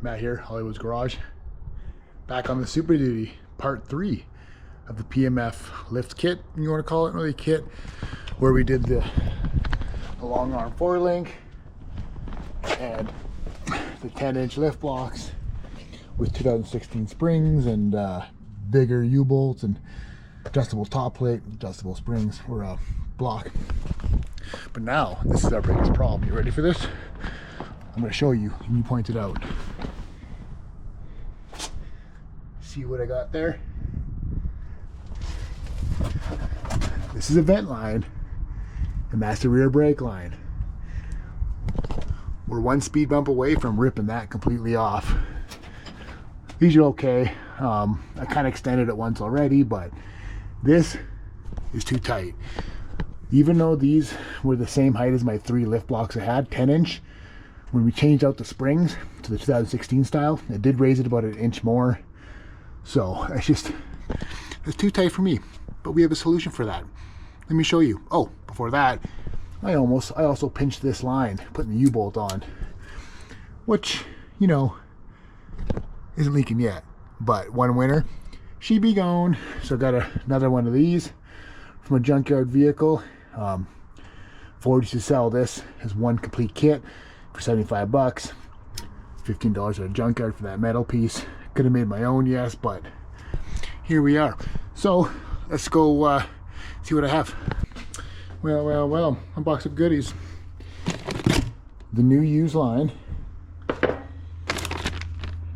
Matt here, Hollywood's Garage. Back on the Super Duty part 3 of the PMF lift kit, you want to call it, really kit, where we did the long arm forelink and the 10-inch lift blocks with 2016 springs and bigger U-bolts and adjustable top plate, adjustable springs or block. But now this is our biggest problem. You ready for this? I'm going to show you, and you pointed out. See what I got there? This is a vent line, and that's the rear brake line. We're one speed bump away from ripping that completely off. These are okay. I kind of extended it once already, but this is too tight. Even though these were the same height as my 3 lift blocks I had, 10-inch, when we changed out the springs to the 2016 style, it did raise it about an inch more. So it's too tight for me, but we have a solution for that. Let me show you. Oh, before that, I also pinched this line, putting the U-bolt on, which, you know, isn't leaking yet, but one winter, she be gone. So I got another one of these from a junkyard vehicle. Ford used to sell this as one complete kit for 75 bucks, $15 at a junkyard for that metal piece. Could have made my own, yes, but here we are. So let's go see what I have. Well, a box of goodies. The new used line.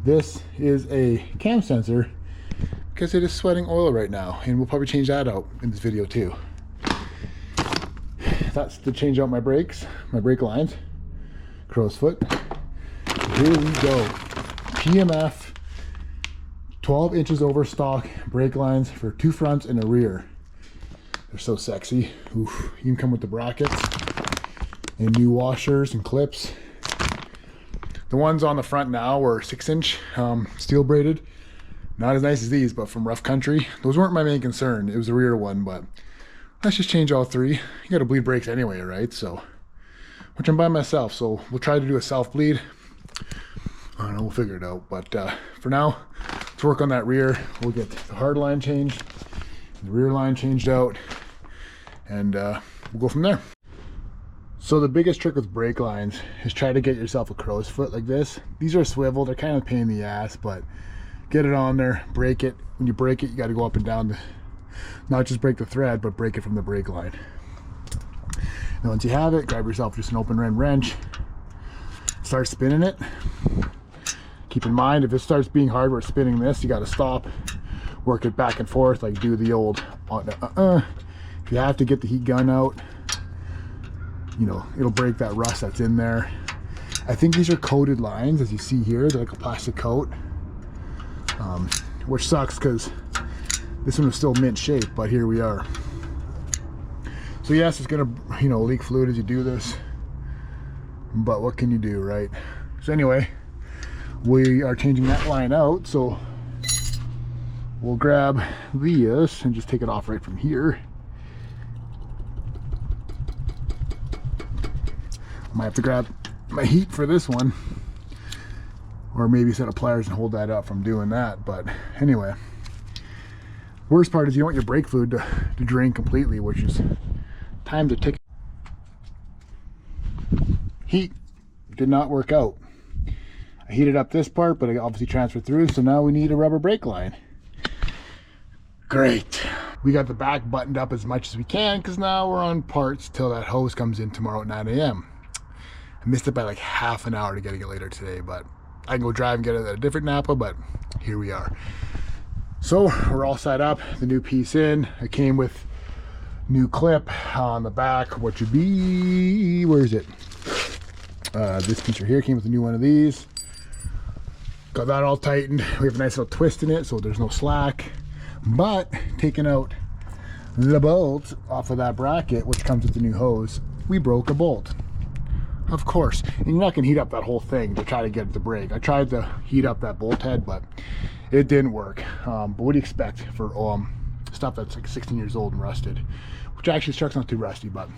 This is a cam sensor because it is sweating oil right now, and we'll probably change that out in this video too. That's to change out my brakes, my brake lines. Crow's foot. Here we go. PMF 12 inches over stock brake lines for 2 fronts and a rear. They're so sexy. Oof. You can come with the brackets and new washers and clips. The ones on the front now are 6-inch steel braided. Not as nice as these, but from rough country. Those weren't my main concern. It was the rear one, but let's just change all 3. You got to bleed brakes anyway, right? So, which I'm by myself, so we'll try to do a self bleed. I don't know, we'll figure it out. But for now, let's work on that rear. We'll get the hard line changed, the rear line changed out, and we'll go from there. So the biggest trick with brake lines is try to get yourself a crow's foot like this. These are swivel, they're kind of a pain in the ass, but get it on there, break it. When you break it, you got to go up and down, not just break the thread, but break it from the brake line. And once you have it, grab yourself just an open end wrench, start spinning it. Keep in mind, if it starts being hard where it's spinning this, you got to stop, work it back and forth, like do the old If you have to get the heat gun out, you know, it'll break that rust that's in there. I think these are coated lines, as you see here. They're like a plastic coat, which sucks because this one is still mint shape, but here we are. So yes, it's gonna, you know, leak fluid as you do this, but what can you do, right? So anyway, we are changing that line out, so we'll grab this and just take it off right from here. I might have to grab my heat for this one, or maybe a set of pliers and hold that up from doing that. But anyway, worst part is you don't want your brake fluid to drain completely, which is time to tick. Heat did not work out. I heated up this part, but I obviously transferred through, so now we need a rubber brake line. Great. We got the back buttoned up as much as we can because now we're on parts till that hose comes in tomorrow at 9 a.m. I missed it by like half an hour to getting it later today, but I can go drive and get it at a different Napa, but here we are. So we're all set up, the new piece in. It came with new clip on the back, which would be, where is it? This piece right here came with a new one of these. Got that all tightened. We have a nice little twist in it, so there's no slack. But taking out the bolt off of that bracket, which comes with the new hose, we broke a bolt. Of course, and you're not gonna heat up that whole thing to try to get it to break. I tried to heat up that bolt head, but it didn't work. But what do you expect for stuff that's like 16 years old and rusted? Which actually, this truck's not too rusty, but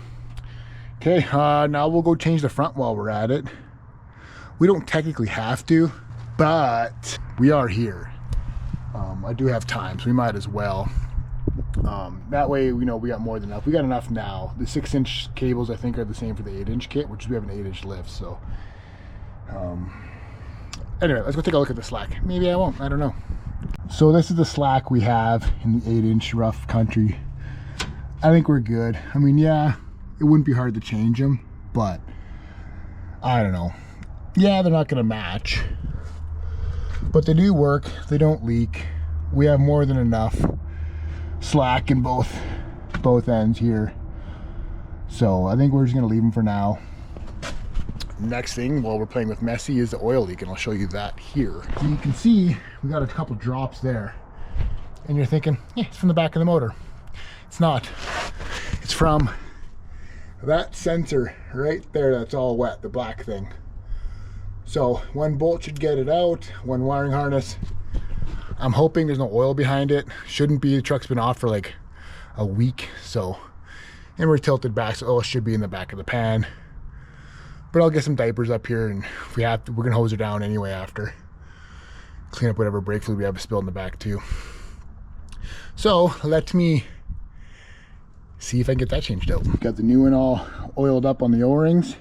okay. Now we'll go change the front while we're at it. We don't technically have to, but we are here. I do have time, so we might as well. That way, we know we got more than enough. We got enough now. The 6-inch cables, I think, are the same for the 8-inch kit, which we have an 8-inch lift. So, anyway, let's go take a look at the slack. Maybe I won't. I don't know. So this is the slack we have in the 8-inch rough country. I think we're good. I mean, yeah, it wouldn't be hard to change them, but I don't know. Yeah, they're not going to match, but they do work. They don't leak. We have more than enough slack in both ends here, so I think we're just going to leave them for now. Next thing, while we're playing with messy, is the oil leak, and I'll show you that here. So you can see we got a couple drops there, and you're thinking, yeah, it's from the back of the motor. It's not. It's from that sensor right there that's all wet, the black thing. So one bolt should get it out, one wiring harness. I'm hoping there's no oil behind it. Shouldn't be. The truck's been off for like a week, so, and we're tilted back, so oil should be in the back of the pan. But I'll get some diapers up here, and if we have to, we're gonna hose her down anyway after. Clean up whatever brake fluid we have spilled in the back too. So let me see if I can get that changed out. Got the new one all oiled up on the O-rings.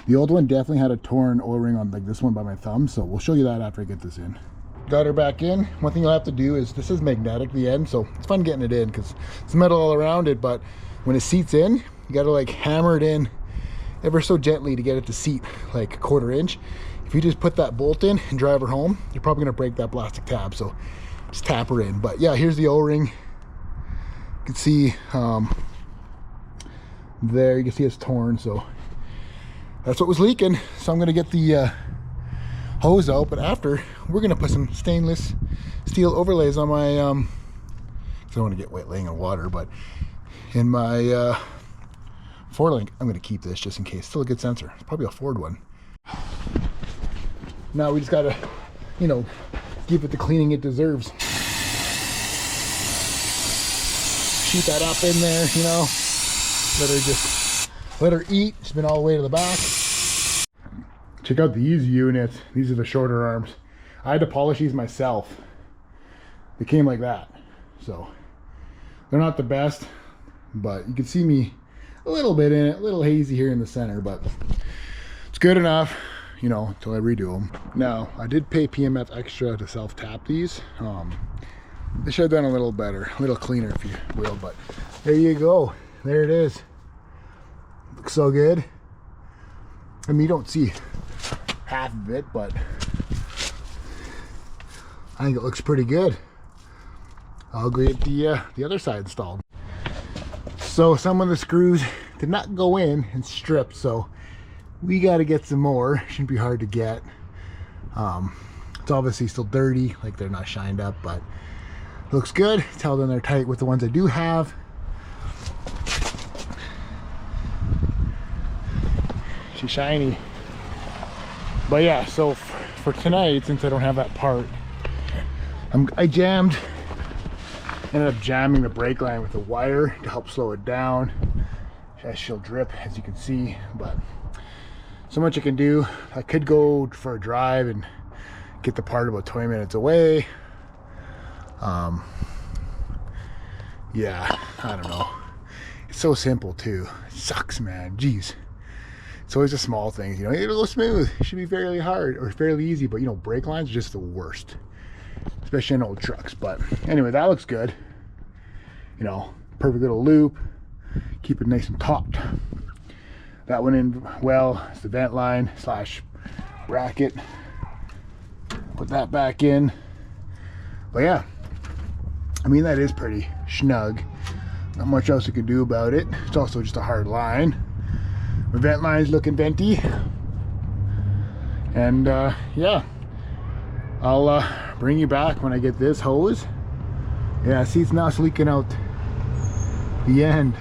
The old one definitely had a torn O-ring on like this one by my thumb, so we'll show you that after I get this in. Got her back in. One thing you'll have to do is, this is magnetic, the end, so it's fun getting it in because it's metal all around it, but when it seats in, you gotta like hammer it in ever so gently to get it to seat like a 1/4 inch. If you just put that bolt in and drive her home, you're probably gonna break that plastic tab, so just tap her in. But yeah, here's the O-ring. You can see there, you can see it's torn, so that's what was leaking. So I'm gonna get the hose out, but after, we're gonna put some stainless steel overlays on my, I don't want to get wet laying in water, but in my 4-link, I'm gonna keep this just in case. Still a good sensor. It's probably a Ford one. Now we just gotta, you know, give it the cleaning it deserves. Shoot that up in there, you know. Let her eat. She's been all the way to the back. Check out these units. These are the shorter arms. I had to polish these myself. They came like that. So they're not the best, but you can see me a little bit in it, a little hazy here in the center, but it's good enough, you know, until I redo them. Now, I did pay PMF extra to self-tap these. They should have done a little better, a little cleaner if you will, but there you go. There it is. Looks so good. I mean, you don't see half of it, but I think it looks pretty good. I'll go get the other side installed. So some of the screws did not go in and strip, so we got to get some more. Shouldn't be hard to get. It's obviously still dirty, like they're not shined up, but it looks good. Tell them they're tight with the ones I do have. She's shiny. But yeah, so for tonight, since I don't have that part, I ended up jamming the brake line with a wire to help slow it down. She'll drip, as you can see, but so much I can do. I could go for a drive and get the part about 20 minutes away. Yeah, I don't know. It's so simple too. It sucks, man. Jeez. It's always the small things, you know. It'll go smooth. It should be fairly hard or fairly easy, but you know, brake lines are just the worst, especially in old trucks. But anyway, that looks good. You know, perfect little loop. Keep it nice and taut. That went in well. It's the vent line / bracket. Put that back in. But yeah, I mean, that is pretty snug. Not much else you can do about it. It's also just a hard line. My vent line's looking venti. And yeah, I'll bring you back when I get this hose. Yeah, see, it's now leaking out the end.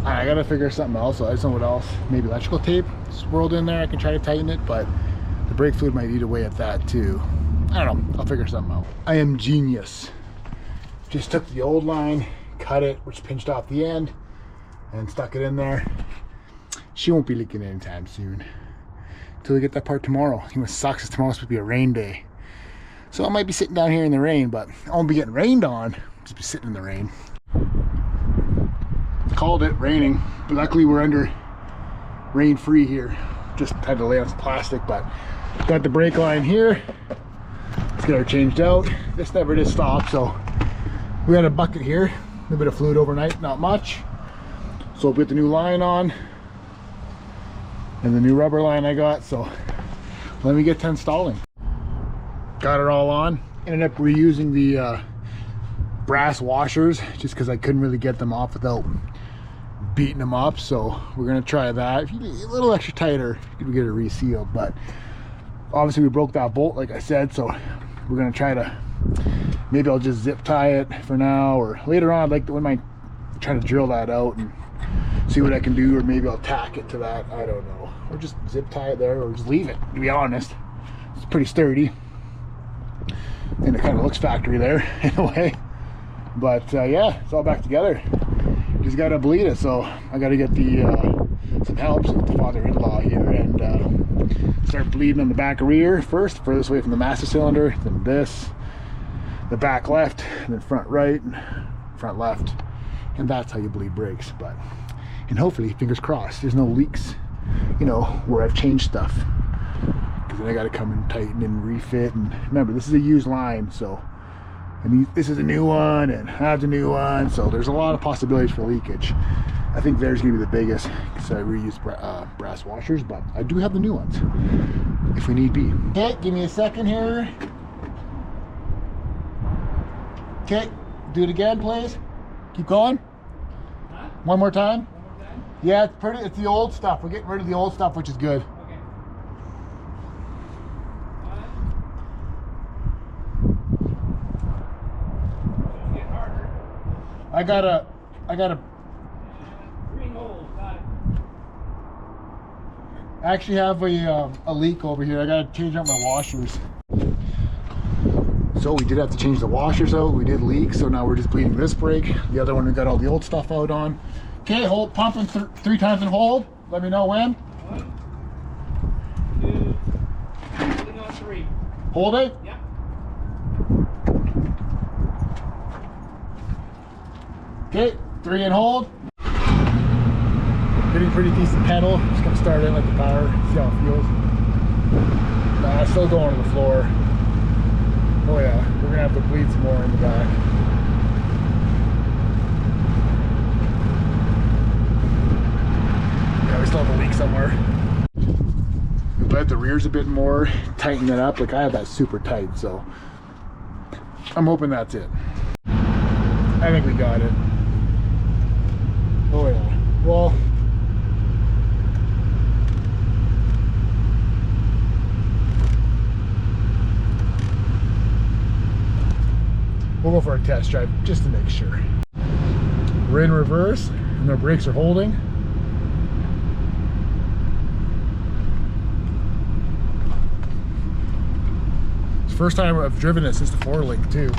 I gotta figure something else. I just know what else. Maybe electrical tape swirled in there. I can try to tighten it, but the brake fluid might eat away at that too. I don't know. I'll figure something out. I am genius. Just took the old line, cut it, which pinched off the end, and stuck it in there. She won't be leaking anytime soon. till we get that part tomorrow. It must sucks, it's tomorrow's supposed to be a rain day. So I might be sitting down here in the rain, but I won't be getting rained on. I'll just be sitting in the rain. Called it raining, but luckily we're under rain free here. Just had to lay on some plastic, but got the brake line here. Let's get her changed out. This never did stop, so we got a bucket here. A little bit of fluid overnight, not much. So we'll put the new line on and the new rubber line I got. So let me get to installing. Got it all on. Ended up reusing the brass washers just because I couldn't really get them off without beating them up. So we're gonna try that. If you get a little extra tighter, you can get it resealed. But obviously we broke that bolt, like I said. So we're gonna try to, maybe I'll just zip tie it for now, or later on, like when I try to drill that out and see what I can do, or maybe I'll tack it to that. I don't know, or just zip tie it there, or just leave it. To be honest, it's pretty sturdy. And it kind of looks factory there in a way, but yeah, it's all back together. Just gotta bleed it, so I gotta get the some help with the father-in-law here and start bleeding on the back rear first, furthest away from the master cylinder, then this, the back left, and then front right, and front left, and that's how you bleed brakes. But and hopefully, fingers crossed, there's no leaks, you know, where I've changed stuff. Then I got to come and tighten and refit. And remember, this is a used line, so this is a new one, and I have the new one, so there's a lot of possibilities for leakage. I think there's gonna be the biggest because I reused brass washers, but I do have the new ones if we need be. Okay, give me a second here. Okay, do it again, please. Keep going. Huh? One more time. One more time? Yeah, it's pretty. It's the old stuff. We're getting rid of the old stuff, which is good. I got a green hole. I actually have a leak over here. I gotta change out my washers. So we did have to change the washers out. We did leak, so now we're just bleeding this brake. The other one we got all the old stuff out on. Okay, hold, pumping 3 times and hold. Let me know when. 1, 2, holding on 3. Hold it. Yep. Okay, 3 and hold. Getting pretty decent pedal. Just gonna start in like the power, see how it feels. Nah, still going to the floor. Oh yeah, we're gonna have to bleed some more in the back. Yeah, we still have a leak somewhere. We bled the rears a bit more, tighten it up. Like I have that super tight, so I'm hoping that's it. I think we got it. Oh yeah. Well, we'll go for a test drive just to make sure. We're in reverse and our brakes are holding. It's the first time I've driven it since the 4-link too.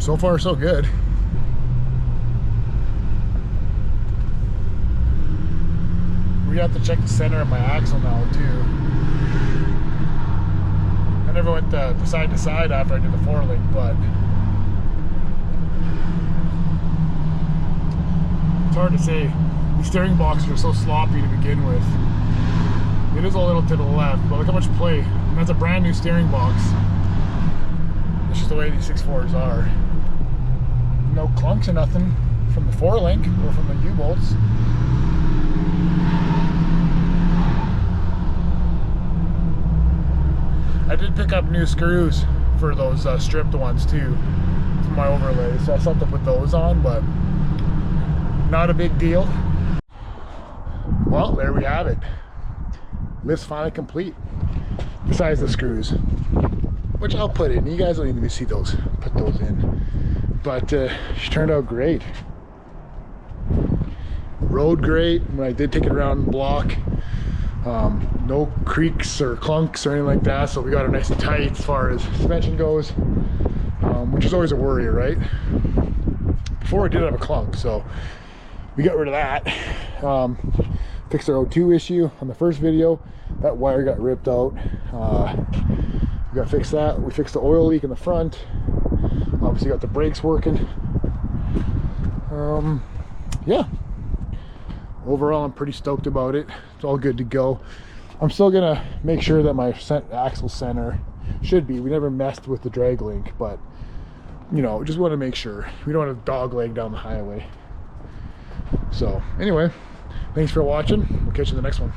So far, so good. We have to check the center of my axle now too. I never went side to side after I did the 4-link, but it's hard to say. These steering boxes are so sloppy to begin with. It is a little to the left, but look how much play. And that's a brand new steering box. That's just the way these 6.4s are. No clunks or nothing from the 4-link or from the U-bolts. I did pick up new screws for those stripped ones too, for my overlays. So I still have to put those on, but not a big deal. Well, there we have it. Lift's finally complete. Besides the screws, which I'll put in. You guys don't need to see those. Put those in. But she turned out great. Rode great when I did take it around the block. No creaks or clunks or anything like that, so we got it nice and tight as far as suspension goes, which is always a worry, right? before it did have a clunk, so we got rid of that. Fixed our O2 issue on the first video. That wire got ripped out. We got to fix that. We fixed the oil leak in the front. Obviously got the brakes working. Yeah, overall I'm pretty stoked about it. It's all good to go. I'm still gonna make sure that my axle center should be. We never messed with the drag link, but you know, just want to make sure we don't have dog leg down the highway. So anyway, thanks for watching. We'll catch you in the next one.